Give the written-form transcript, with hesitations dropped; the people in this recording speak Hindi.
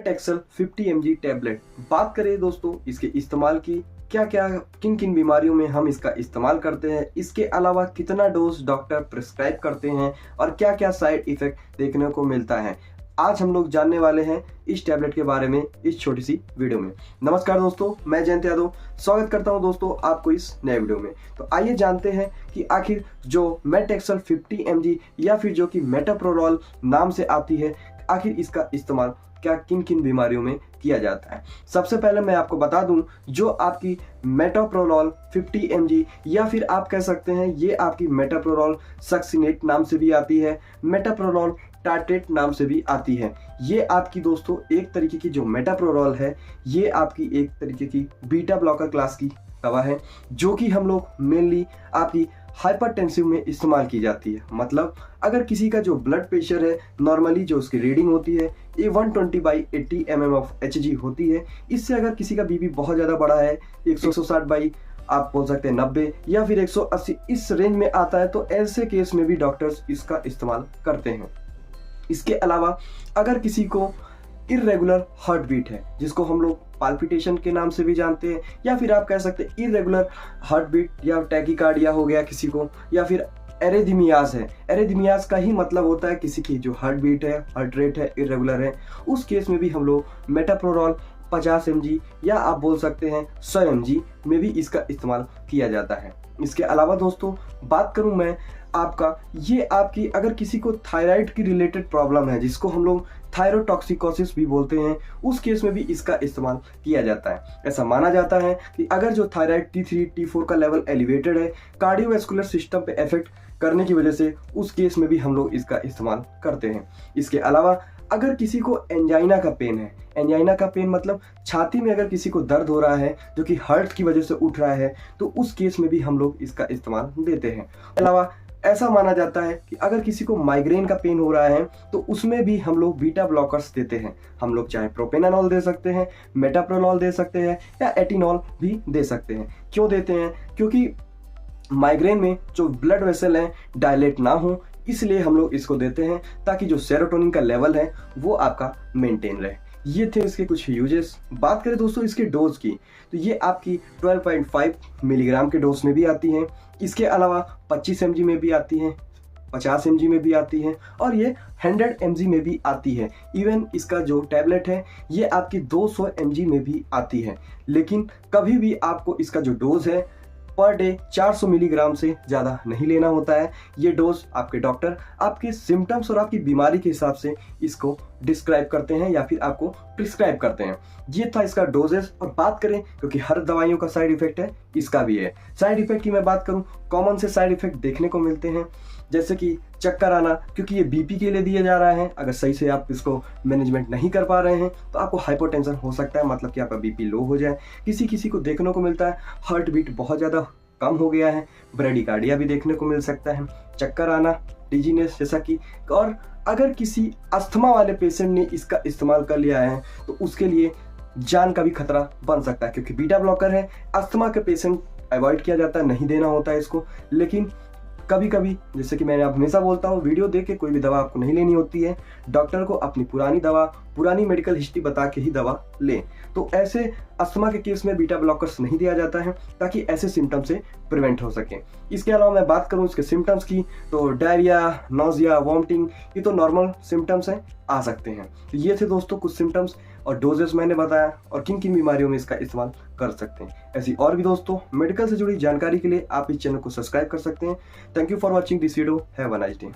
मेटएक्सेल 50 mg टैबलेट। बात करें दोस्तों इसके इस्तेमाल की, क्या क्या किन किन बीमारियों में हम इसका इस्तेमाल करते हैं, इसके अलावा कितना डोज डॉक्टर प्रिस्क्राइब करते हैं और क्या क्या साइड इफेक्ट देखने को मिलता है, आज हम लोग जानने वाले हैं इस टैबलेट के बारे में इस छोटी सी वीडियो में। नमस्कार दोस्तों, मैं जयंत यादव स्वागत करता हूं दोस्तों आपको इस नए वीडियो में। तो आइए जानते हैं कि आखिर जो मेटएक्सेल 50 mg या फिर जो कि मेटाप्रोलॉल नाम से आती है, आखिर इसका इस्तेमाल क्या किन किन बीमारियों में किया जाता है। सबसे पहले मैं आपको बता दूं, जो आपकी मेटाप्रोलॉल 50 mg या फिर आप कह सकते हैं ये आपकी मेटाप्रोलॉल सक्सिनेट नाम से भी आती है, मेटाप्रोलॉल टार्टेट नाम से भी आती है। ये आपकी दोस्तों एक तरीके की जो मेटाप्रोलॉल है, ये आपकी एक तरीके की बीटा ब्लॉकर क्लास की दवा है, जो कि हम लोग मेनली आपकी हाइपरटेंसिव में इस्तेमाल की जाती है। मतलब अगर किसी का जो ब्लड प्रेशर है, नॉर्मली जो उसकी रीडिंग होती है ये 120/80 mm ऑफ Hg होती है। इससे अगर किसी का बीपी बहुत ज़्यादा बड़ा है, 160 आप बोल सकते हैं 90 या फिर 180 इस रेंज में आता है, तो ऐसे केस में भी डॉक्टर्स इसका इस्तेमाल करते हैं। इसके अलावा अगर किसी को इर्रेगुलर हार्ट बीट है, जिसको हम लोग पाल्पिटेशन के नाम से भी जानते हैं, या फिर आप कह सकते हैं इर्रेगुलर हार्ट बीट या टैकीकार्डिया हो गया किसी को, या फिर एरिथमियास है। एरिथमियास का ही मतलब होता है किसी की जो हार्ट बीट है, हार्ट रेट है, इर्रेगुलर है, उस केस में भी हम लोग मेटाप्रोलॉल 50 mg या आप बोल सकते हैं 100 mg में भी इसका इस्तेमाल किया जाता है। इसके अलावा दोस्तों बात करूं मैं आपका, ये आपकी अगर किसी को थायराइड की रिलेटेड प्रॉब्लम है, जिसको हम लोग थायरोटॉक्सिकोसिस भी बोलते हैं, उस केस में भी इसका इस्तेमाल किया जाता है। ऐसा माना जाता है कि अगर जो थायराइड T3 T4 का लेवल एलिवेटेड है, कार्डियोवैस्कुलर सिस्टम पे इफेक्ट करने की वजह से, उस केस में भी हम लोग इसका इस्तेमाल करते हैं। इसके अलावा अगर किसी को एंजाइना का पेन है, एंजाइना का पेन मतलब छाती में अगर किसी को दर्द हो रहा है जो कि हार्ट की वजह से उठ रहा है, तो उस केस में भी हम लोग इसका इस्तेमाल देते हैं। अलावा ऐसा माना जाता है कि अगर किसी को माइग्रेन का पेन हो रहा है, तो उसमें भी हम लोग बीटा ब्लॉकर्स देते हैं। हम लोग चाहे प्रोपेनानॉल दे सकते हैं, मेटाप्रोलॉल दे सकते हैं या एटिनॉल भी दे सकते हैं। क्यों देते हैं? क्योंकि माइग्रेन में जो ब्लड वेसल है डायलेट ना हो, इसलिए हम लोग इसको देते हैं, ताकि जो सेरोटोनिन का लेवल है वो आपका मेंटेन रहे। ये थे इसके कुछ यूजेस। बात करें दोस्तों इसके डोज की, तो ये आपकी 12.5 मिलीग्राम के डोज में भी आती हैं। इसके अलावा 25 mg में भी आती हैं, 50 mg में भी आती है, और ये 100 mg में भी आती है। इवन इसका जो टैबलेट है ये आपकी 200 mg में भी आती है। लेकिन कभी भी आपको इसका जो डोज है पर डे 400 मिलीग्राम से ज़्यादा नहीं लेना होता है। ये डोज आपके डॉक्टर आपके सिम्टम्स और आपकी बीमारी के हिसाब से इसको डिस्क्राइब करते हैं या फिर आपको प्रिस्क्राइब करते हैं। ये था इसका डोजेस। और बात करें, क्योंकि हर दवाइयों का साइड इफेक्ट है, इसका भी है। साइड इफेक्ट की मैं बात करूं, कॉमन से साइड इफेक्ट देखने को मिलते हैं, जैसे कि चक्कर आना, क्योंकि ये बीपी के लिए दिया जा रहा है। अगर सही से आप इसको मैनेजमेंट नहीं कर पा रहे हैं तो आपको हाइपोटेंशन हो सकता है, मतलब कि आपका बीपी लो हो जाए। किसी किसी को देखने को मिलता है हार्ट बीट बहुत ज़्यादा कम हो गया है, ब्रेडिकार्डिया भी देखने को मिल सकता है, चक्कर आना, डिजीनेस जैसा कि। और अगर किसी अस्थमा वाले पेशेंट ने इसका इस्तेमाल कर लिया है तो उसके लिए जान का भी खतरा बन सकता है, क्योंकि बीटा ब्लॉकर है। अस्थमा के पेशेंट अवॉइड किया जाता है, नहीं देना होता है इसको। लेकिन कभी कभी, जैसे कि मैंने हमेशा बोलता हूँ, वीडियो देख के कोई भी दवा आपको नहीं लेनी होती है। डॉक्टर को अपनी पुरानी दवा, पुरानी मेडिकल हिस्ट्री बता के ही दवा लें। तो ऐसे अस्थमा के केस में बीटा ब्लॉकर्स नहीं दिया जाता है, ताकि ऐसे सिम्टम से प्रिवेंट हो सके। इसके अलावा मैं बात करूँ इसके सिम्टम्स की, तो डायरिया, नोजिया, वॉमिटिंग, ये तो नॉर्मल सिम्टम्स हैं, आ सकते हैं। तो ये थे दोस्तों कुछ सिम्टम्स और डोजेस मैंने बताया, और किन किन बीमारियों में इसका इस्तेमाल कर सकते हैं। ऐसी और भी दोस्तों मेडिकल से जुड़ी जानकारी के लिए आप इस चैनल को सब्सक्राइब कर सकते हैं। Thank you for watching this video. Have a nice day.